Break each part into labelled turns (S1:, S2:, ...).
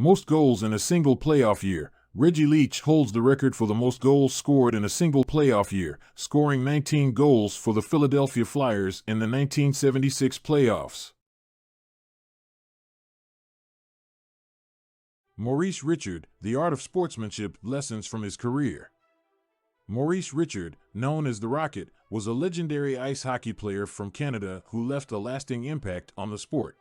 S1: Most goals in a single playoff year. Reggie Leach holds the record for the most goals scored in a single playoff year, scoring 19 goals for the Philadelphia Flyers in the 1976 playoffs. Maurice Richard, The Art of Sportsmanship, Lessons from his career. Maurice Richard, known as the Rocket, was a legendary ice hockey player from Canada who left a lasting impact on the sport.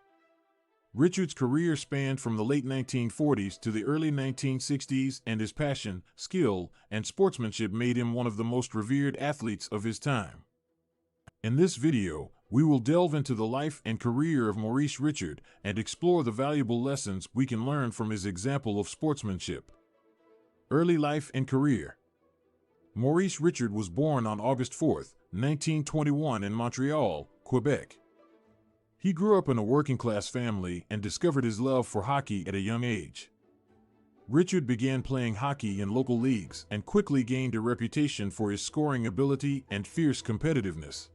S1: Richard's career spanned from the late 1940s to the early 1960s, and his passion, skill, and sportsmanship made him one of the most revered athletes of his time. In this video, we will delve into the life and career of Maurice Richard and explore the valuable lessons we can learn from his example of sportsmanship. Early life and career. Maurice Richard was born on August 4, 1921 in Montreal, Quebec. He grew up in a working-class family and discovered his love for hockey at a young age. Richard began playing hockey in local leagues and quickly gained a reputation for his scoring ability and fierce competitiveness.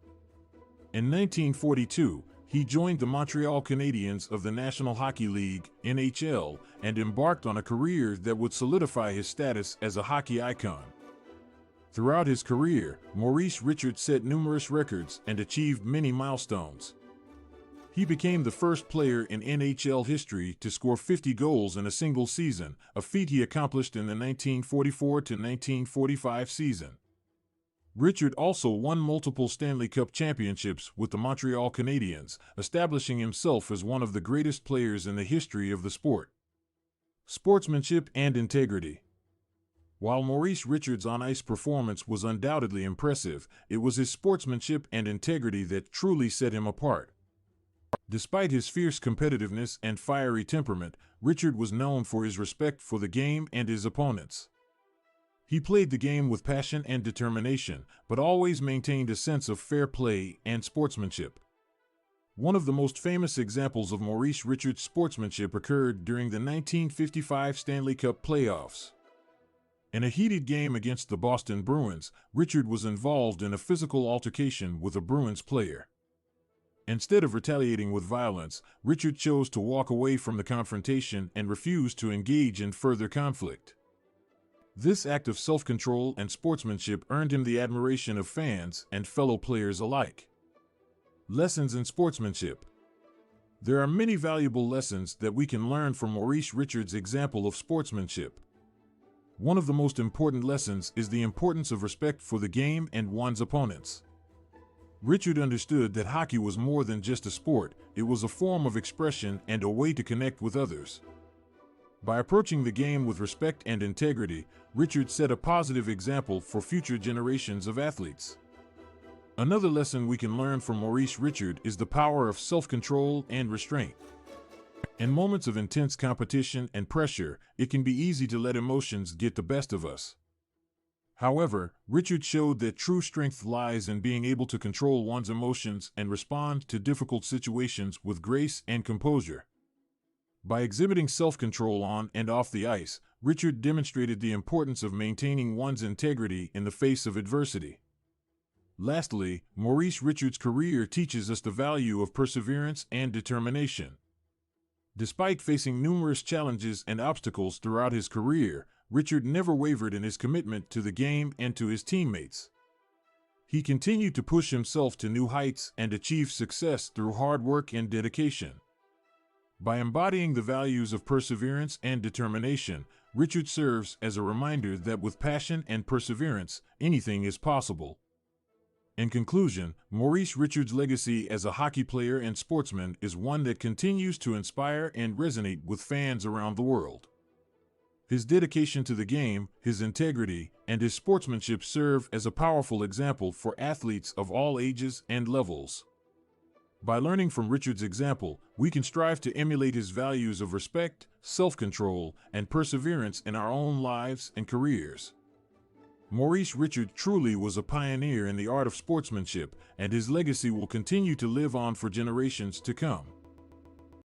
S1: In 1942, he joined the Montreal Canadiens of the National Hockey League, NHL, and embarked on a career that would solidify his status as a hockey icon. Throughout his career, Maurice Richard set numerous records and achieved many milestones. He became the first player in NHL history to score 50 goals in a single season, a feat he accomplished in the 1944 to 1945 season. Richard also won multiple Stanley Cup championships with the Montreal Canadiens, establishing himself as one of the greatest players in the history of the sport. Sportsmanship and integrity. While Maurice Richard's on-ice performance was undoubtedly impressive, it was his sportsmanship and integrity that truly set him apart. Despite his fierce competitiveness and fiery temperament, Richard was known for his respect for the game and his opponents. He played the game with passion and determination, but always maintained a sense of fair play and sportsmanship. One of the most famous examples of Maurice Richard's sportsmanship occurred during the 1955 Stanley Cup playoffs. In a heated game against the Boston Bruins, Richard was involved in a physical altercation with a Bruins player. Instead of retaliating with violence, Richard chose to walk away from the confrontation and refused to engage in further conflict. This act of self-control and sportsmanship earned him the admiration of fans and fellow players alike. Lessons in sportsmanship. There are many valuable lessons that we can learn from Maurice Richard's example of sportsmanship. One of the most important lessons is the importance of respect for the game and one's opponents. Richard understood that hockey was more than just a sport, it was a form of expression and a way to connect with others. By approaching the game with respect and integrity, Richard set a positive example for future generations of athletes. Another lesson we can learn from Maurice Richard is the power of self-control and restraint. In moments of intense competition and pressure, it can be easy to let emotions get the best of us. However, Richard showed that true strength lies in being able to control one's emotions and respond to difficult situations with grace and composure. By exhibiting self-control on and off the ice, Richard demonstrated the importance of maintaining one's integrity in the face of adversity. Lastly, Maurice Richard's career teaches us the value of perseverance and determination. Despite facing numerous challenges and obstacles throughout his career, Richard never wavered in his commitment to the game and to his teammates. He continued to push himself to new heights and achieve success through hard work and dedication. By embodying the values of perseverance and determination, Richard serves as a reminder that with passion and perseverance, anything is possible. In conclusion, Maurice Richard's legacy as a hockey player and sportsman is one that continues to inspire and resonate with fans around the world. His dedication to the game, his integrity, and his sportsmanship serve as a powerful example for athletes of all ages and levels. By learning from Richard's example, we can strive to emulate his values of respect, self-control, and perseverance in our own lives and careers. Maurice Richard truly was a pioneer in the art of sportsmanship, and his legacy will continue to live on for generations to come.